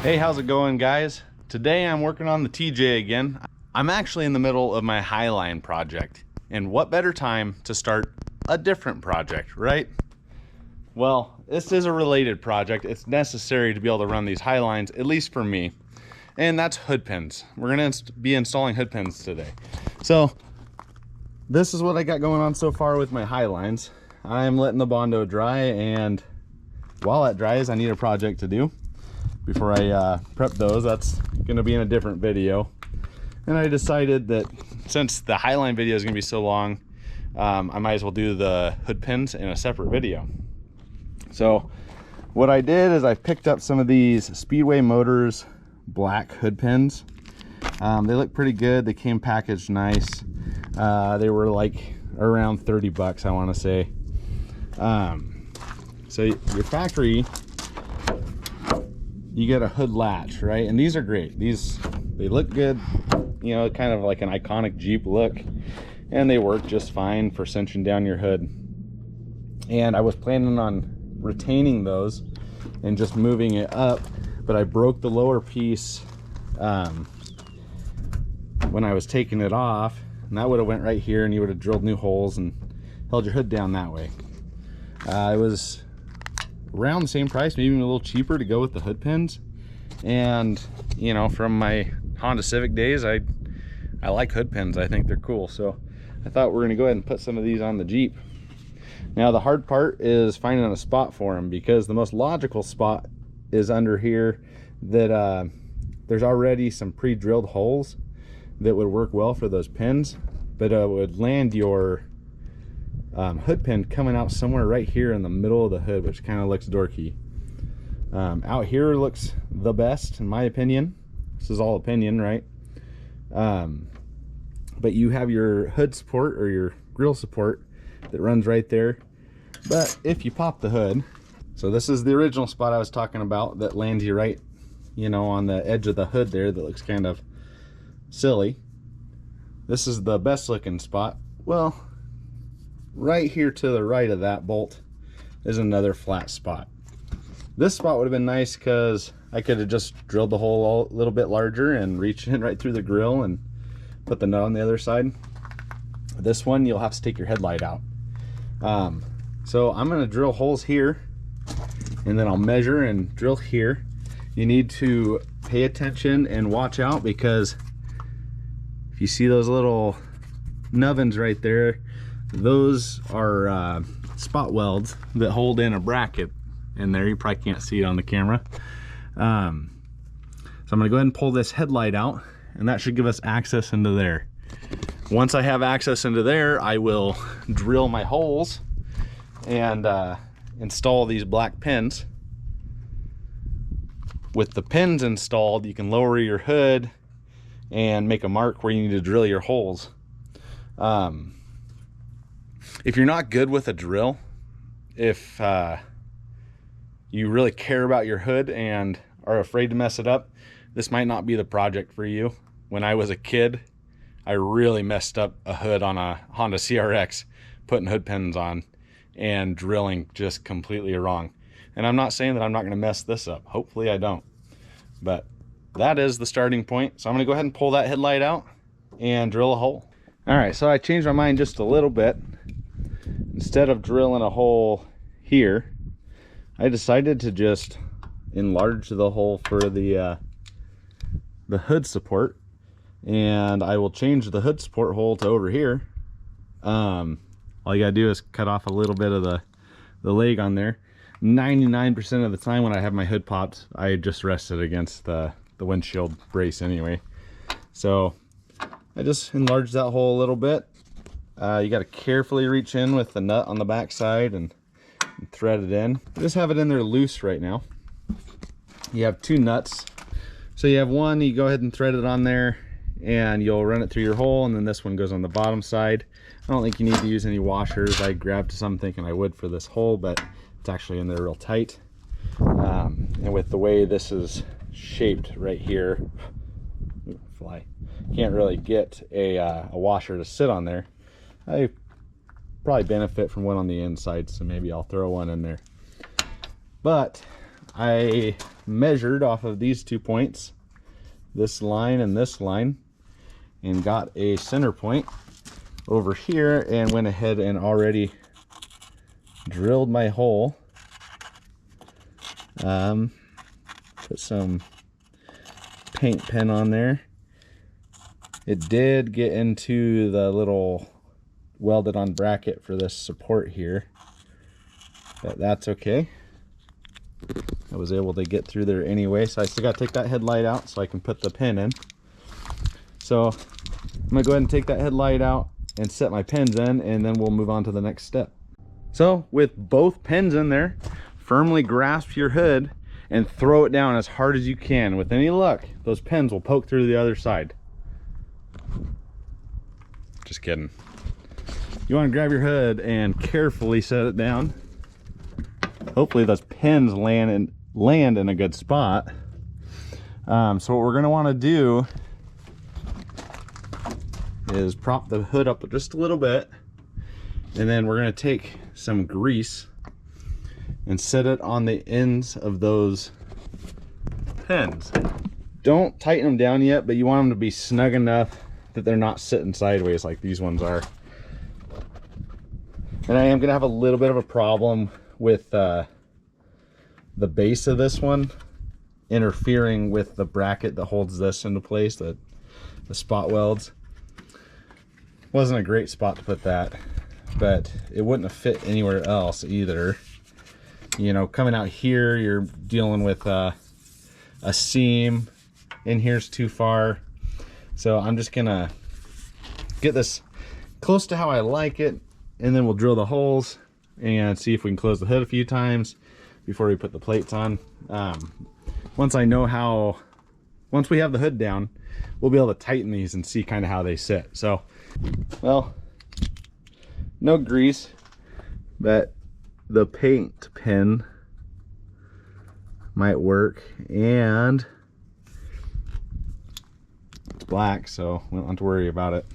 Hey, how's it going, guys? Today I'm working on the TJ again. I'm actually in the middle of my Hiline project, and what better time to start a different project, right? Well, this is a related project. It's necessary to be able to run these Hilines, at least for me, and that's hood pins. We're gonna be installing hood pins today. So this is what I got going on so far with my Hilines. I'm letting the Bondo dry, and while that dries, I need a project to do before I prep those. That's gonna be in a different video. And I decided that since the Hiline video is gonna be so long, I might as well do the hood pins in a separate video. So what I did is I picked up some of these Speedway Motors black hood pins. They look pretty good. They came packaged nice. They were like around 30 bucks, I want to say. So your factory, you get a hood latch, right? And these are great. They look good, you know, kind of like an iconic Jeep look, and they work just fine for cinching down your hood. And I was planning on retaining those and just moving it up, but I broke the lower piece when I was taking it off, and that would have went right here, and you would have drilled new holes and held your hood down that way. It was around the same price, maybe even a little cheaper to go with the hood pins. And you know, from my Honda Civic days, I like hood pins. I think they're cool, so I thought we're gonna go ahead and put some of these on the Jeep. Now the hard part is finding a spot for them, because the most logical spot is under here that there's already some pre-drilled holes that would work well for those pins, but it would land your hood pin coming out somewhere right here in the middle of the hood, which kind of looks dorky. Out here looks the best in my opinion. This is all opinion, right? But you have your hood support or your grill support that runs right there. But if you pop the hood, so this is the original spot I was talking about that lands you right, you know, on the edge of the hood there, that looks kind of silly. This is the best looking spot. Well, right here to the right of that bolt is another flat spot. This spot would have been nice because I could have just drilled the hole a little bit larger and reach in right through the grill and put the nut on the other side. This one, you'll have to take your headlight out. So I'm going to drill holes here, and then I'll measure and drill here. You need to pay attention and watch out, because if you see those little nubbins right there, those are spot welds that hold in a bracket in there. You probably can't see it on the camera. So I'm going to go ahead and pull this headlight out, and that should give us access into there. Once I have access into there, I will drill my holes and install these black pins. With the pins installed, you can lower your hood and make a mark where you need to drill your holes. If you're not good with a drill, if you really care about your hood and are afraid to mess it up, this might not be the project for you. When I was a kid, I really messed up a hood on a Honda CRX, putting hood pins on and drilling just completely wrong. And I'm not saying that I'm not going to mess this up. Hopefully I don't. But that is the starting point. So I'm going to go ahead and pull that headlight out and drill a hole. All right, so I changed my mind just a little bit. Instead of drilling a hole here, I decided to just enlarge the hole for the hood support, and I will change the hood support hole to over here. All you gotta do is cut off a little bit of the leg on there. 99% of the time when I have my hood popped, I just rest it against the windshield brace anyway. So I just enlarged that hole a little bit. You got to carefully reach in with the nut on the back side and thread it in. I just have it in there loose right now. You have two nuts. So you have one, you go ahead and thread it on there, and you'll run it through your hole, and then this one goes on the bottom side. I don't think you need to use any washers. I grabbed some thinking I would for this hole, but it's actually in there real tight. And with the way this is shaped right here, fly, can't really get a washer to sit on there. I probably benefit from one on the inside, so maybe I'll throw one in there. But I measured off of these 2 points, this line and this line, and got a center point over here, and went ahead and already drilled my hole. Put some paint pen on there. It did get into the little welded on bracket for this support here, but that's okay. I was able to get through there anyway, so I still got to take that headlight out so I can put the pin in. So I'm gonna go ahead and take that headlight out and set my pins in, and then we'll move on to the next step. So with both pins in there, firmly grasp your hood and throw it down as hard as you can. With any luck, those pins will poke through the other side. Just kidding. You want to grab your hood and carefully set it down. Hopefully those pins land in a good spot. So what we're going to want to do is prop the hood up just a little bit, and then we're going to take some grease and set it on the ends of those pins. Don't tighten them down yet, but you want them to be snug enough that they're not sitting sideways like these ones are. And I am going to have a little bit of a problem with the base of this one interfering with the bracket that holds this into place, the spot welds. Wasn't a great spot to put that, but it wouldn't have fit anywhere else either. You know, coming out here, you're dealing with a seam. In here's too far. So I'm just gonna get this close to how I like it, and then we'll drill the holes and see if we can close the hood a few times before we put the plates on. Once we have the hood down, we'll be able to tighten these and see kind of how they sit. So, well, no grease, but the paint pen might work, and it's black, so we don't have to worry about it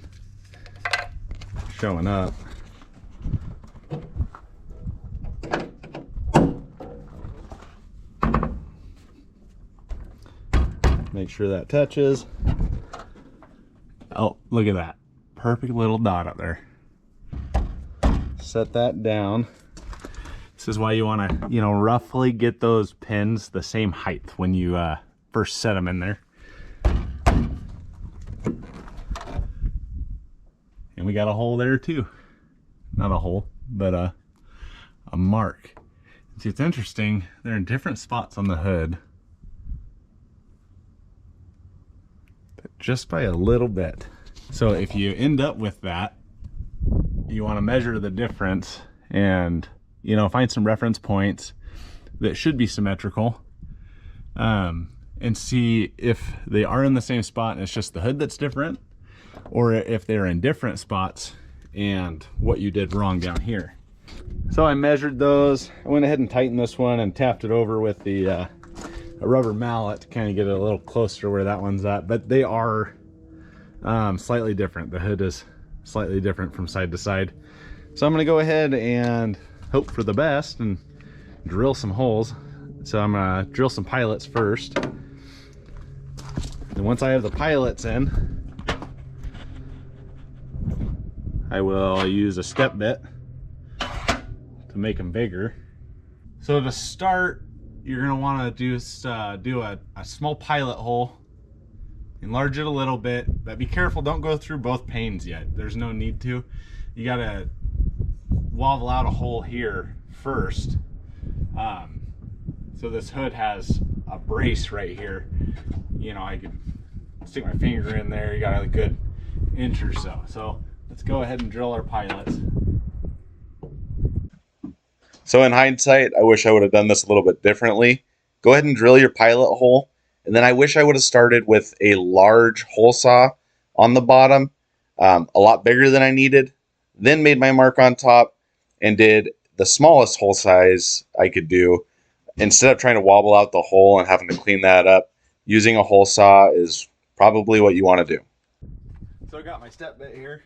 showing up. Make sure that touches. Oh, look at that. Perfect little dot up there. Set that down. This is why you want to, you know, roughly get those pins the same height when you first set them in there. And we got a hole there too. Not a hole, but a mark. See, it's interesting. They're in different spots on the hood, but just by a little bit. So if you end up with that, you want to measure the difference and, you know, find some reference points that should be symmetrical, and see if they are in the same spot and it's just the hood that's different, or if they're in different spots and what you did wrong down here. So I measured those. I went ahead and tightened this one and tapped it over with a rubber mallet to kind of get it a little closer to where that one's at, but they are slightly different. The hood is slightly different from side to side. So I'm going to go ahead and hope for the best and drill some holes. So I'm going to drill some pilots first. And once I have the pilots in, I will use a step bit to make them bigger. So to start, you're going to want to do a small pilot hole. Enlarge it a little bit, but be careful, don't go through both panes yet. There's no need to. You got to wobble out a hole here first. So this hood has a brace right here. You know, I could stick my finger in there. You got a good inch or so. So let's go ahead and drill our pilots. So in hindsight, I wish I would have done this a little bit differently. Go ahead and drill your pilot hole. And then I wish I would have started with a large hole saw on the bottom, a lot bigger than I needed, then made my mark on top and did the smallest hole size I could do. Instead of trying to wobble out the hole and having to clean that up, using a hole saw is probably what you want to do. So I got my step bit here.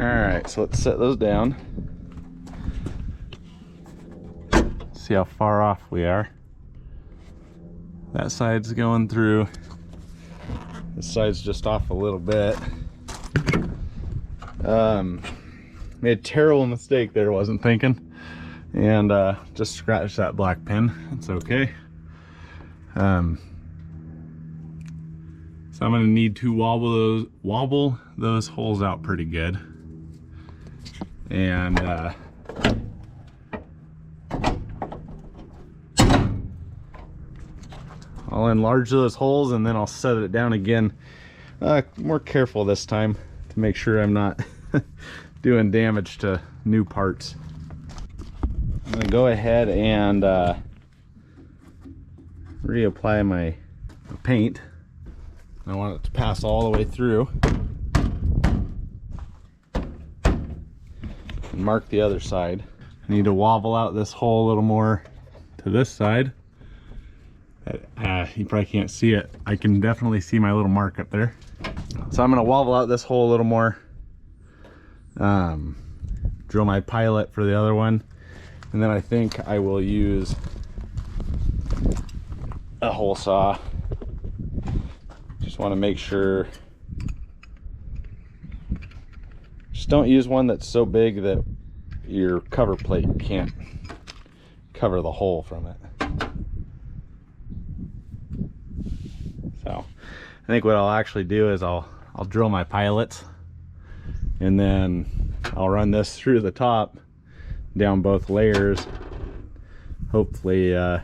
All right, so let's set those down. See how far off we are. That side's going through. This side's just off a little bit. Made a terrible mistake there, wasn't thinking, and just scratched that black pin. It's okay. So I'm gonna need to wobble those holes out pretty good, and I'll enlarge those holes, and then I'll set it down again, more careful this time to make sure I'm not doing damage to new parts. I'm gonna go ahead and reapply my paint. I want it to pass all the way through. And mark the other side. I need to wobble out this hole a little more to this side. You probably can't see it. I can definitely see my little mark up there. So I'm gonna wobble out this hole a little more. Drill my pilot for the other one, and then I think I will use a hole saw. Just want to make sure. Just don't use one that's so big that your cover plate can't cover the hole from it. So I think what I'll actually do is I'll drill my pilots, and then I'll run this through the top down both layers. Hopefully that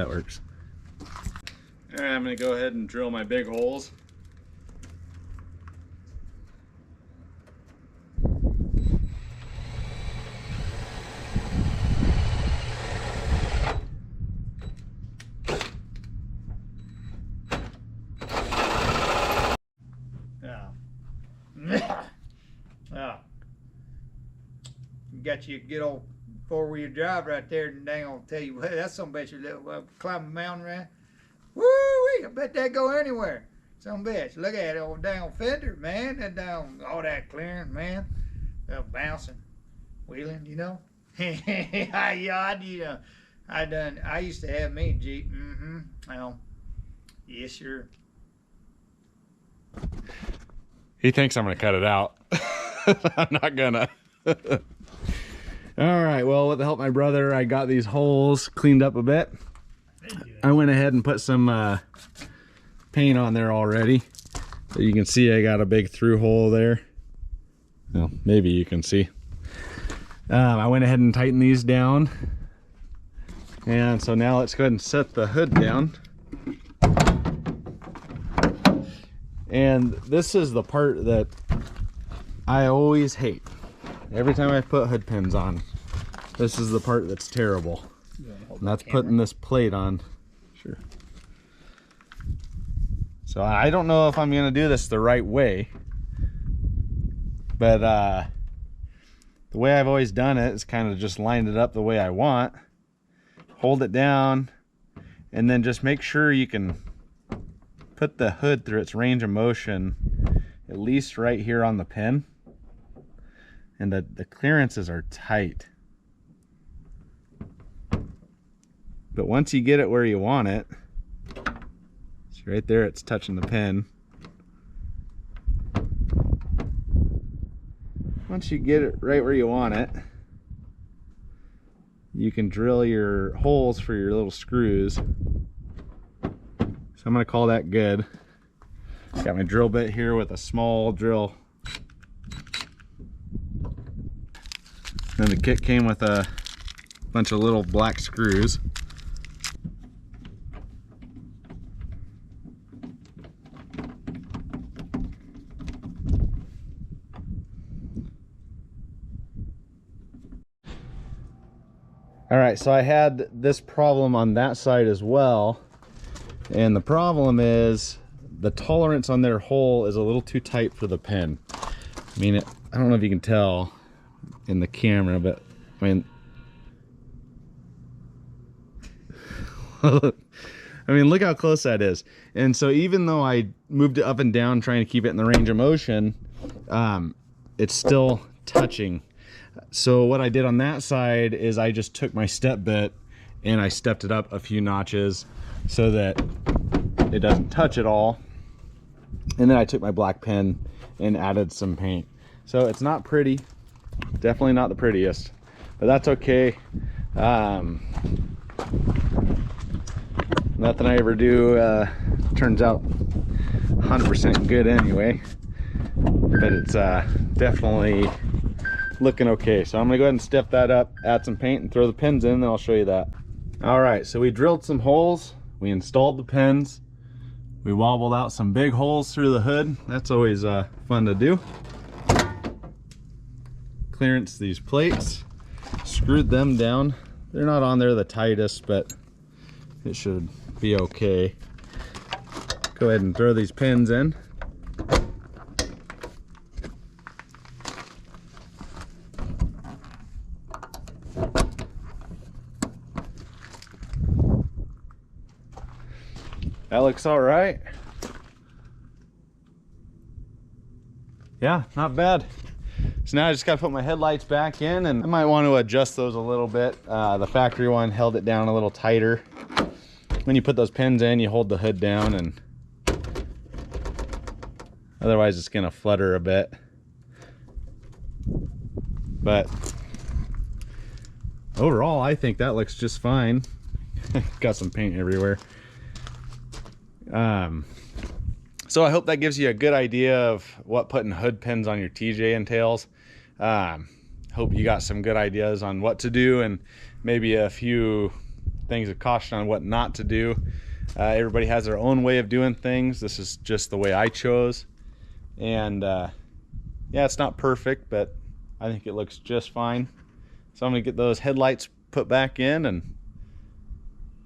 works. All right, I'm gonna go ahead and drill my big holes. Got you a good old four-wheel drive right there, and dang, I'll tell you what, that's some bitch you climb a mountain around. Woo-wee, I bet that go anywhere. Some bitch. Look at it, old dang fender, man. That down, all that clearing, man. Bouncing, wheeling, you know. Yeah, I used to have me a Jeep. Well, yes, sure. He thinks I'm gonna cut it out. I'm not gonna. All right, well, with the help of my brother, I got these holes cleaned up a bit. I went ahead and put some paint on there already. So you can see I got a big through hole there. Well, maybe you can see. I went ahead and tightened these down. And so now let's go ahead and set the hood down. And this is the part that I always hate. Every time I put hood pins on, this is the part that's terrible. And that's putting this plate on. Sure. So I don't know if I'm gonna do this the right way, but the way I've always done it is kind of just lined it up the way I want, hold it down, and then just make sure you can put the hood through its range of motion, at least right here on the pin. And the clearances are tight. But once you get it where you want it, see right there, it's touching the pin. Once you get it right where you want it, you can drill your holes for your little screws. So I'm gonna call that good. Got my drill bit here with a small drill. And the kit came with a bunch of little black screws. All right, so I had this problem on that side as well. And the problem is the tolerance on their hole is a little too tight for the pin. I mean, I don't know if you can tell in the camera, but I mean, look how close that is. And so even though I moved it up and down trying to keep it in the range of motion, it's still touching. So what I did on that side is I just took my step bit and I stepped it up a few notches so that it doesn't touch at all. And then I took my black pen and added some paint. So it's not pretty, definitely not the prettiest, but that's okay. Nothing I ever do turns out 100% good anyway, but it's definitely looking okay. So I'm gonna go ahead and step that up, add some paint, and throw the pins in, and then I'll show you that. All right, so we drilled some holes, we installed the pins, we wobbled out some big holes through the hood. That's always fun to do. Clearance these plates, screwed them down. They're not on there the tightest, but it should be okay. Go ahead and throw these pins in. That looks all right. Yeah, not bad. So now I just gotta put my headlights back in, and I might want to adjust those a little bit. The factory one held it down a little tighter. When you put those pins in, you hold the hood down, and otherwise it's gonna flutter a bit. But overall, I think that looks just fine. Got some paint everywhere. So I hope that gives you a good idea of what putting hood pins on your TJ entails. Hope you got some good ideas on what to do, and maybe a few things of caution on what not to do. Everybody has their own way of doing things. This is just the way I chose. And yeah, it's not perfect, but I think it looks just fine. So I'm gonna get those headlights put back in and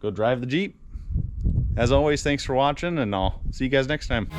go drive the Jeep. As always, thanks for watching, and I'll see you guys next time.